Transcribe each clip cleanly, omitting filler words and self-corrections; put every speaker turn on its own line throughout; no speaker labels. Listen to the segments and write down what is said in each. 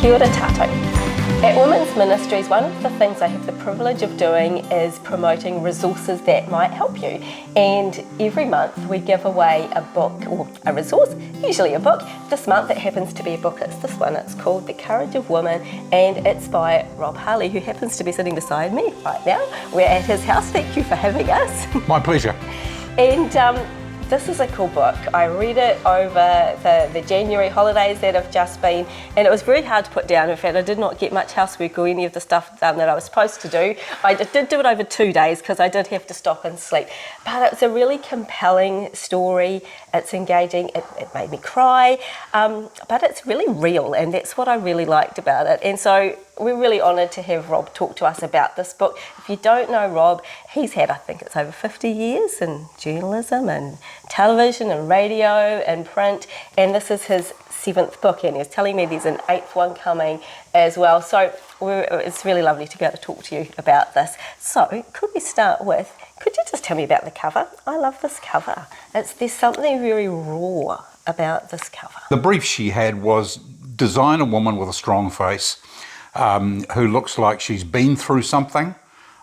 Kia ora tātou. At Women's Ministries, one of the things I have the privilege of doing is promoting resources that might help you. And every month we give away a book or a resource, usually a book. This month it happens to be a book. It's this one. It's called The Courage of Women, and it's by Rob Harley, who happens to be sitting beside me right now. We're at his house. Thank you for having us.
My pleasure.
And this is a cool book. I read it over the January holidays that have just been, and it was very hard to put down. In fact, I did not get much housework or any of the stuff done that I was supposed to do. I did do it over 2 days because I did have to stop and sleep. But it's a really compelling story. It's engaging. It made me cry, but it's really real, and that's what I really liked about it. And so we're really honoured to have Rob talk to us about this book. If you don't know Rob, he's had, I think it's over 50 years in journalism and television and radio and print, and this is his 7th book, and he's telling me there's an 8th one coming as well. So it's really lovely to be able to talk to you about this. So could we start with, could you just tell me about the cover? I love this cover. There's something very raw about this cover.
The brief she had was design a woman with a strong face, who looks like she's been through something,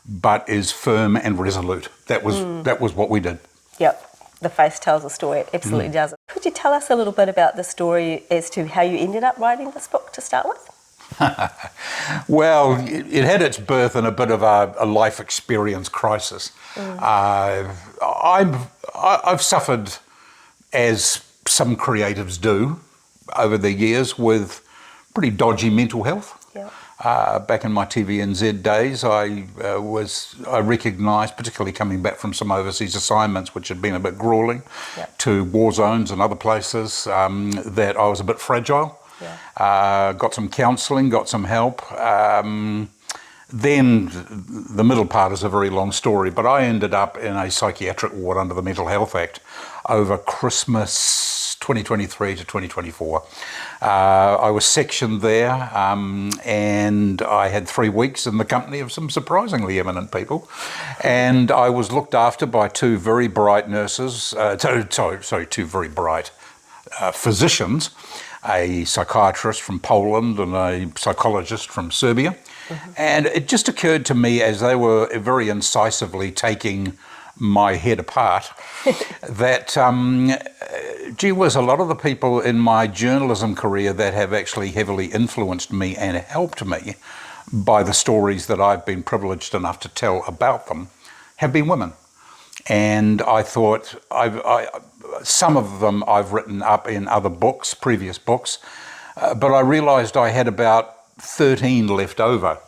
but is firm and resolute. That was what we did.
Yep, the face tells a story. It absolutely does. Could you tell us a little bit about the story as to how you ended up writing this book to start with?
Well, it had its birth in a bit of a life experience crisis. I've suffered, as some creatives do, over the years with pretty dodgy mental health.
Yep.
Back in my TVNZ days, I recognised, particularly coming back from some overseas assignments, which had been a bit gruelling, to war zones and other places, that I was a bit fragile. Yeah. Got some counselling, got some help. Then the middle part is a very long story, but I ended up in a psychiatric ward under the Mental Health Act over Christmas 2023 to 2024. I was sectioned there, and I had 3 weeks in the company of some surprisingly eminent people, and I was looked after by two very bright nurses, two very bright physicians, a psychiatrist from Poland and a psychologist from Serbia. And it just occurred to me, as they were very incisively taking my head apart, that gee whiz, a lot of the people in my journalism career that have actually heavily influenced me and helped me by the stories that I've been privileged enough to tell about them have been women. And I thought, some of them I've written up in other books, previous books, but I realised I had about 13 left over.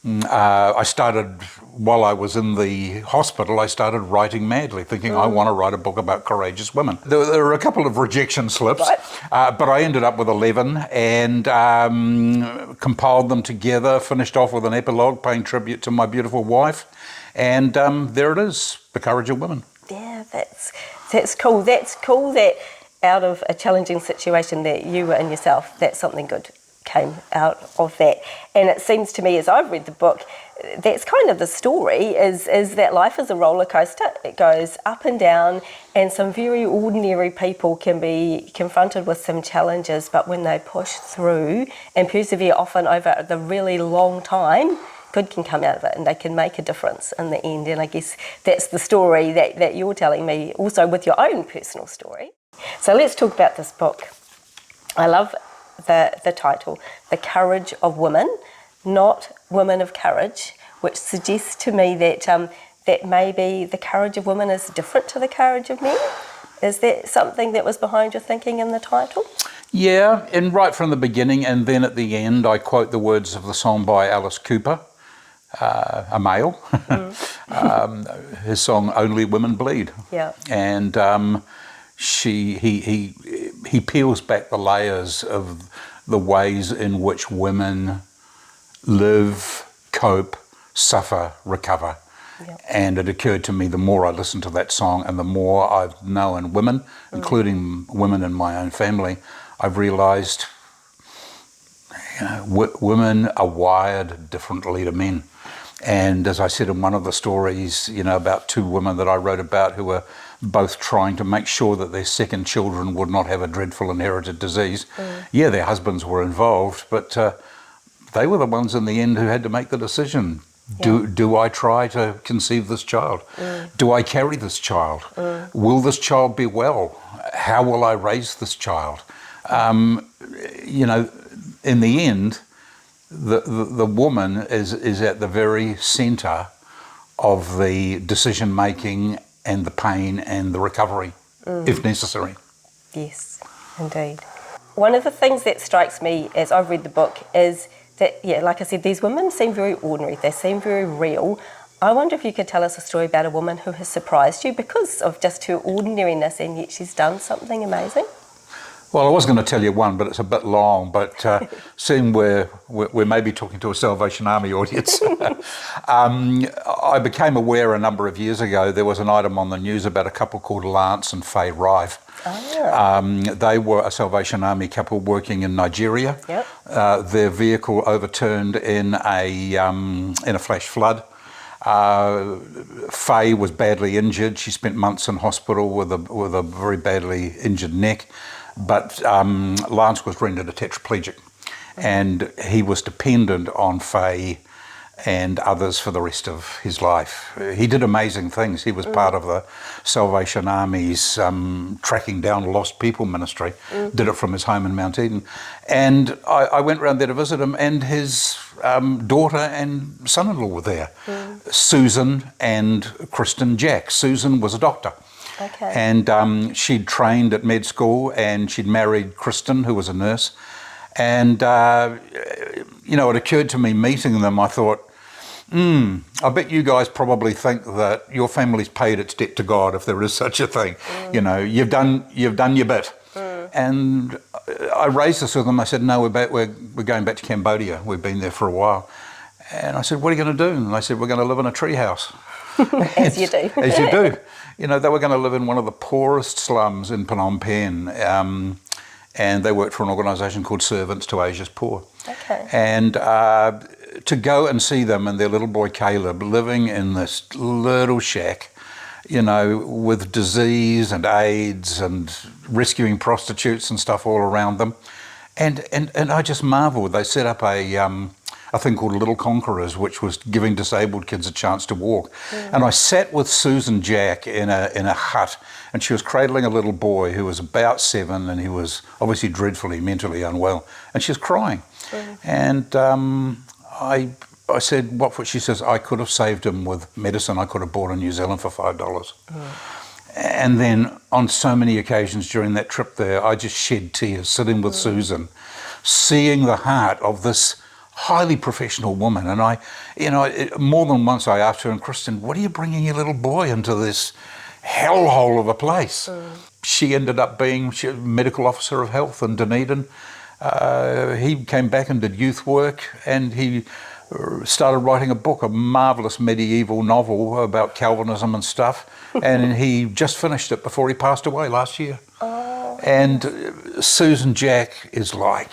I started, while I was in the hospital, I started writing madly, thinking I want to write a book about courageous women. There were a couple of rejection slips, but I ended up with 11 and compiled them together, finished off with an epilogue paying tribute to my beautiful wife, and there it is, The Courage of Women.
Yeah, that's cool. That's cool that out of a challenging situation that you were in yourself, that something good came out of that. And it seems to me, as I've read the book, that's kind of the story, is that life is a roller coaster. It goes up and down, and some very ordinary people can be confronted with some challenges, but when they push through and persevere, often over the really long time, good can come out of it, and they can make a difference in the end. And I guess that's the story that you're telling me, also with your own personal story. So let's talk about this book. I love the title, The Courage of Women, not Women of Courage, which suggests to me that that maybe the courage of women is different to the courage of men. Is that something that was behind your thinking in the title?
Yeah, and right from the beginning, and then at the end, I quote the words of the song by Alice Cooper, a male, his song "Only Women Bleed."
Yeah,
and he peels back the layers of the ways in which women live, cope, suffer, recover.
Yep.
And it occurred to me, the more I listened to that song and the more I've known women, including women in my own family, I've realised women are wired differently to men. And as I said in one of the stories, about two women that I wrote about who were both trying to make sure that their second children would not have a dreadful inherited disease. Yeah, their husbands were involved, but they were the ones in the end who had to make the decision. Do I try to conceive this child? Do I carry this child? Will this child be well? How will I raise this child? You know, in the end, the woman is at the very centre of the decision making and the pain and the recovery, if necessary.
Yes, indeed. One of the things that strikes me as I've read the book is that, yeah, like I said, these women seem very ordinary. They seem very real. I wonder if you could tell us a story about a woman who has surprised you because of just her ordinariness, and yet she's done something amazing.
Well, I was going to tell you one, but it's a bit long. But seeing we're maybe talking to a Salvation Army audience, I became aware a number of years ago there was an item on the news about a couple called Lance and Faye Rive. They were a Salvation Army couple working in Nigeria. Their vehicle overturned in a flash flood. Faye was badly injured. She spent months in hospital with a very badly injured neck. But Lance was rendered a tetraplegic, and he was dependent on Faye and others for the rest of his life. He did amazing things. He was part of the Salvation Army's tracking down lost people ministry, did it from his home in Mount Eden. And I went round there to visit him, and his daughter and son-in-law were there, Susan and Kristen Jack. Susan was a doctor.
Okay.
And she'd trained at med school, and she'd married Kristen, who was a nurse. And, you know, it occurred to me meeting them, I thought, I bet you guys probably think that your family's paid its debt to God, if there is such a thing. You know, you've done your bit. And I raised this with them. I said, no, we're going back to Cambodia. We've been there for a while. And I said, what are you going to do? And they said, we're going to live in a treehouse.
As you do.
As you do. You know, they were going to live in one of the poorest slums in Phnom Penh, and they worked for an organisation called Servants to Asia's Poor.
Okay.
And to go and see them and their little boy Caleb living in this little shack, you know, with disease and AIDS and rescuing prostitutes and stuff all around them. And I just marvelled. They set up a thing called Little Conquerors, which was giving disabled kids a chance to walk. And I sat with Susan Jack in a hut, and she was cradling a little boy who was about 7, and he was obviously dreadfully mentally unwell, and she was crying. And I said, what for? She says, I could have saved him with medicine I could have bought in New Zealand for $5. And then on so many occasions during that trip there, I just shed tears sitting with Susan, seeing the heart of this highly professional woman. And I, you know, more than once I asked her, and Kristen, what are you bringing your little boy into this hellhole of a place? She ended up being medical officer of health in Dunedin. He came back and did youth work, and he started writing a book, a marvellous medieval novel about Calvinism and stuff, and he just finished it before he passed away last year. And Susan Jack is like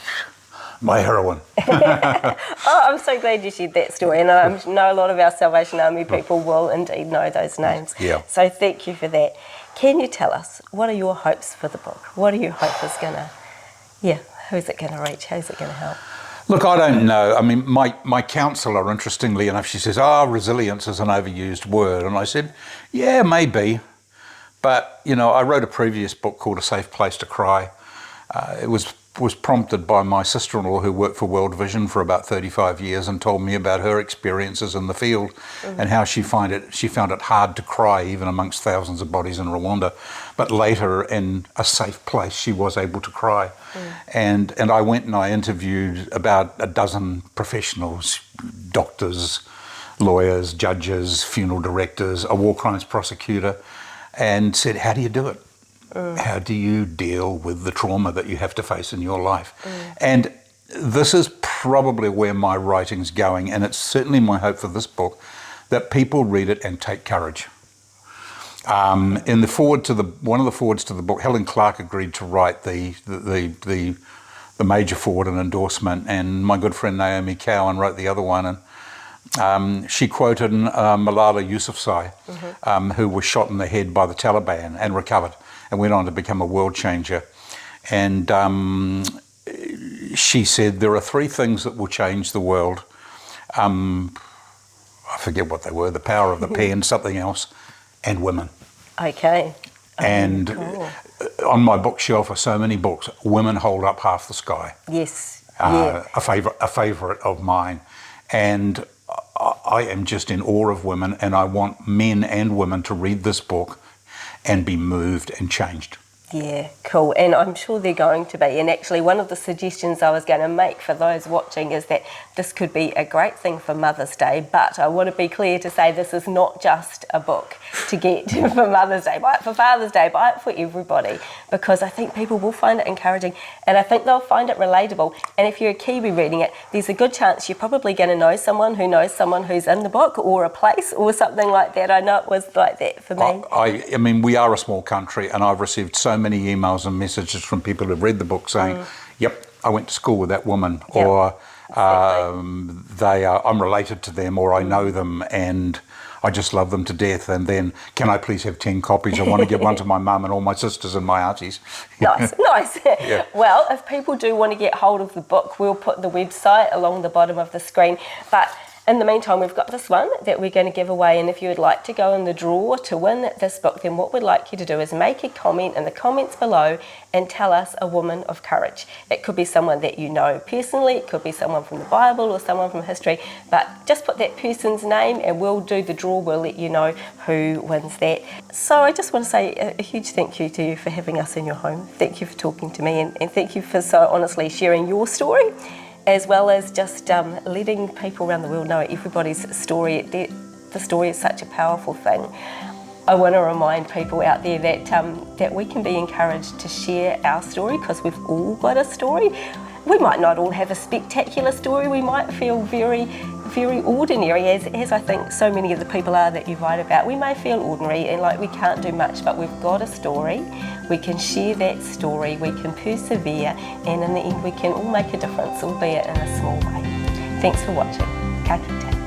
my heroine.
I'm so glad you shared that story, and I know a lot of our Salvation Army people will indeed know those names. So thank you for that. Can you tell us, what are your hopes for the book? What do you hope is going to, who's it going to reach? How's it going to help?
Look, I don't know. I mean, my counsellor, interestingly enough, she says, resilience is an overused word. And I said, yeah, maybe. But, you know, I wrote a previous book called A Safe Place to Cry. It was prompted by my sister-in-law, who worked for World Vision for about 35 years, and told me about her experiences in the field and how she found it hard to cry even amongst thousands of bodies in Rwanda. But later, in a safe place, she was able to cry. And I went and I interviewed about a dozen professionals, doctors, lawyers, judges, funeral directors, a war crimes prosecutor, and said, how do you do it? How do you deal with the trauma that you have to face in your life? And this is probably where my writing's going, and it's certainly my hope for this book, that people read it and take courage. In the foreword to one of the forewords to the book, Helen Clark agreed to write the major foreword and endorsement, and my good friend Naomi Cowan wrote the other one. And she quoted Malala Yousafzai, who was shot in the head by the Taliban and recovered, and went on to become a world changer. And she said, there are three things that will change the world. I forget what they were, the power of the pen, something else, and women.
Okay.
And
Cool.
on my bookshelf are so many books. Women Hold Up Half the Sky.
Yes.
A favourite of mine. And I am just in awe of women, and I want men and women to read this book and be moved and changed.
Yeah, cool. And I'm sure they're going to be. And actually, one of the suggestions I was going to make for those watching is that this could be a great thing for Mother's Day, but I want to be clear to say this is not just a book to get for Mother's Day. Buy it for Father's Day, buy it for everybody, because I think people will find it encouraging, and I think they'll find it relatable. And if you're a Kiwi reading it, there's a good chance you're probably going to know someone who's in the book, or a place or something like that. I know it was like that for me.
I mean, we are a small country, and I've received so many emails and messages from people who've read the book saying, yep, I went to school with that woman,
Yep,
or
exactly.
I'm related to them, or I know them, and I just love them to death. And then, can I please have 10 copies? I want to give one to my mum and all my sisters and my aunties.
Nice.
Yeah.
Well, if people do want to get hold of the book, we'll put the website along the bottom of the screen. But in the meantime, we've got this one that we're going to give away, and if you would like to go in the draw to win this book, then what we'd like you to do is make a comment in the comments below and tell us a woman of courage. It could be someone that you know personally, it could be someone from the Bible or someone from history, but just put that person's name and we'll do the draw, we'll let you know who wins that. So I just want to say a huge thank you to you for having us in your home. Thank you for talking to me, and thank you for so honestly sharing your story, as well as just letting people around the world know everybody's story. The story is such a powerful thing. I want to remind people out there that we can be encouraged to share our story, because we've all got a story. We might not all have a spectacular story. We might feel very, very ordinary, as I think so many of the people are that you write about. We may feel ordinary and like we can't do much, but we've got a story. We can share that story, we can persevere, and in the end we can all make a difference, albeit in a small way. Thanks for watching. Ka kite.